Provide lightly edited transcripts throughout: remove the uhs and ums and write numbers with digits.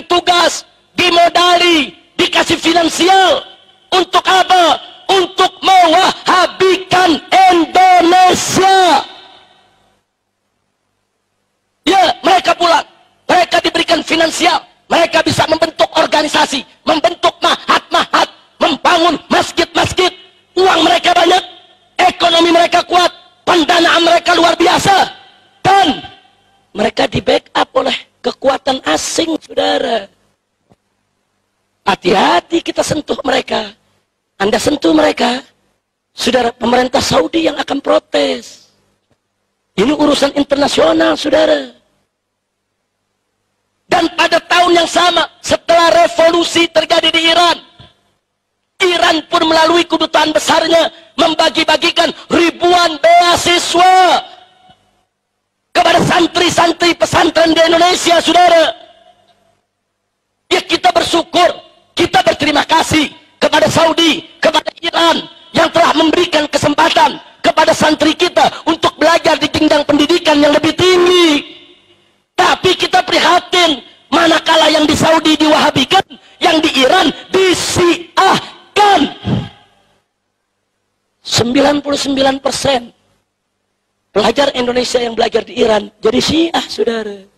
diberikan tugas, dimodali, dikasih finansial. Untuk apa? Untuk mewahabikan Indonesia. Ya, mereka pulang. Mereka diberikan finansial. Mereka bisa membentuk organisasi, membentuk mahat-mahat, membangun masjid-masjid. Uang mereka banyak, ekonomi mereka kuat, pendanaan mereka luar biasa. Dan mereka di backup oleh kekuatan asing, saudara. Hati-hati kita sentuh mereka. Anda sentuh mereka, saudara, pemerintah Saudi yang akan protes. Ini urusan internasional, saudara. Dan pada tahun yang sama, setelah revolusi terjadi di Iran, Iran pun melalui kedutaan besarnya membagi-bagikan ribuan beasiswa kepada santri-santri pesantren di Indonesia, saudara. Ya, kita bersyukur, kita berterima kasih kepada Saudi, kepada Iran yang telah memberikan kesempatan kepada santri kita untuk belajar di jenjang pendidikan yang lebih tinggi. Tapi kita prihatin, manakala yang di Saudi diwahabikan, yang di Iran disiahkan. 99% pelajar Indonesia yang belajar di Iran jadi Syiah, saudara.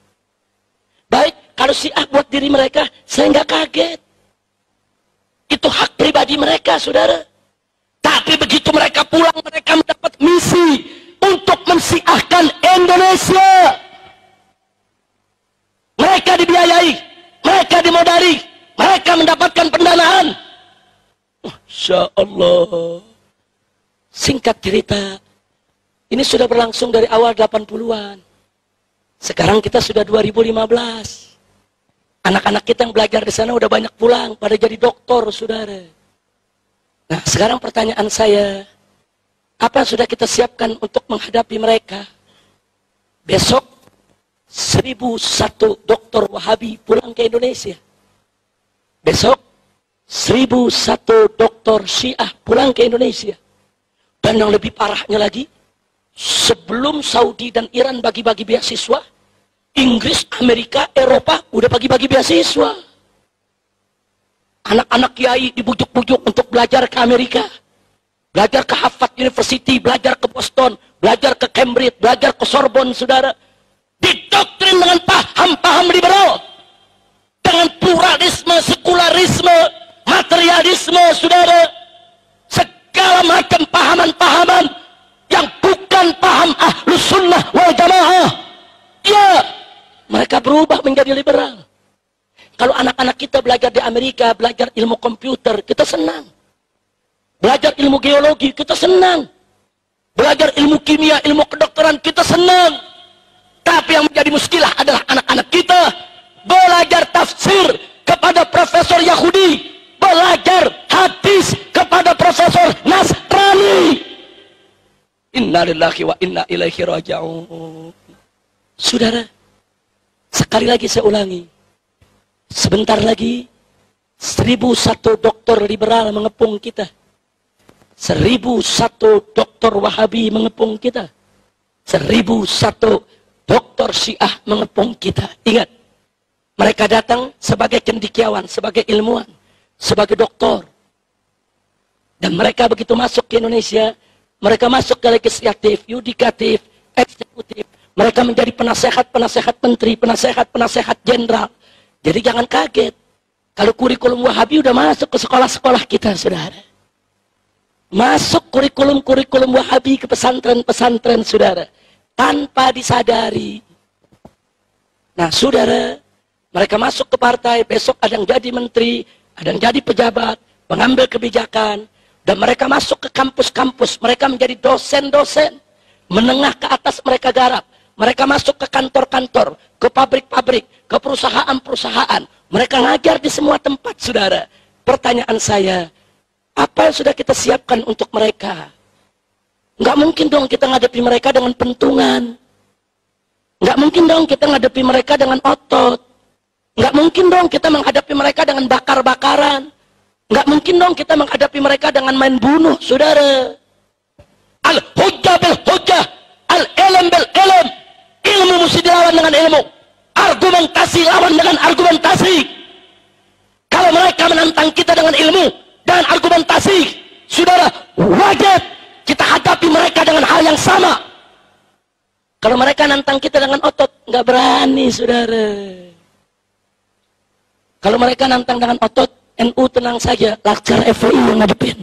Baik, kalau Syiah buat diri mereka, saya nggak kaget. Itu hak pribadi mereka, saudara. Tapi begitu mereka pulang, mereka mendapat misi untuk mensyiahkan Indonesia. Mereka dibiayai, mereka dimodali, mereka mendapatkan pendanaan. Masya Allah. Singkat cerita, ini sudah berlangsung dari awal 80-an. Sekarang kita sudah 2015. Anak-anak kita yang belajar di sana udah banyak pulang, pada jadi doktor, saudara. Nah, sekarang pertanyaan saya, apa yang sudah kita siapkan untuk menghadapi mereka? Besok 1001 dokter Wahabi pulang ke Indonesia. Besok 1001 dokter Syiah pulang ke Indonesia. Dan yang lebih parahnya lagi, sebelum Saudi dan Iran bagi-bagi beasiswa, Inggris, Amerika, Eropa udah bagi-bagi beasiswa. Anak-anak kiai dibujuk-bujuk untuk belajar ke Amerika, belajar ke Harvard University, belajar ke Boston, belajar ke Cambridge, belajar ke Sorbonne, saudara. Didoktrin dengan paham-paham liberal, dengan pluralisme, sekularisme, materialisme, saudara. Segala macam pahaman-pahaman yang bukan paham Ahlus Sunnah wal Jamaah. Ya, mereka berubah menjadi liberal. Kalau anak-anak kita belajar di Amerika, belajar ilmu komputer, kita senang. Belajar ilmu geologi, kita senang. Belajar ilmu kimia, ilmu kedokteran, kita senang. Tapi yang menjadi muskilah adalah anak-anak kita belajar tafsir kepada profesor Yahudi, belajar hadis kepada profesor Nasrani. Inna lillahi wa inna ilaihi raji'un. Saudara, sekali lagi saya ulangi, sebentar lagi 1001 dokter liberal mengepung kita, 1001 dokter Wahabi mengepung kita, 1001 dokter Syiah mengepung kita. Ingat, mereka datang sebagai cendekiawan, sebagai ilmuwan, sebagai doktor. Dan mereka begitu masuk ke Indonesia, mereka masuk ke legislatif, yudikatif, eksekutif. Mereka menjadi penasehat-penasehat menteri, penasehat-penasehat jenderal. Jadi jangan kaget kalau kurikulum Wahabi udah masuk ke sekolah-sekolah kita, saudara. Masuk kurikulum-kurikulum Wahabi ke pesantren-pesantren, saudara, tanpa disadari. Nah, saudara, mereka masuk ke partai, besok ada yang jadi menteri, ada yang jadi pejabat, mengambil kebijakan, dan mereka masuk ke kampus-kampus, mereka menjadi dosen-dosen, menengah ke atas mereka garap. Mereka masuk ke kantor-kantor, ke pabrik-pabrik, ke perusahaan-perusahaan. Mereka ngajar di semua tempat, saudara. Pertanyaan saya, apa yang sudah kita siapkan untuk mereka? Nggak mungkin dong kita ngadepi mereka dengan pentungan. Nggak mungkin dong kita ngadepi mereka dengan otot. Nggak mungkin dong kita menghadapi mereka dengan bakar-bakaran. Nggak mungkin dong kita menghadapi mereka dengan main bunuh, saudara. Al-hujjah bil-hujjah, al-ilm bil-ilm. Ilmu mesti dilawan dengan ilmu, argumentasi lawan dengan argumentasi. nantang kita dengan ilmu dan argumentasi, saudara, wajib kita hadapi mereka dengan hal yang sama. Kalau mereka nantang kita dengan otot, nggak berani, saudara. Kalau mereka nantang dengan otot, NU tenang saja, Laskar FPI yang ngadepin.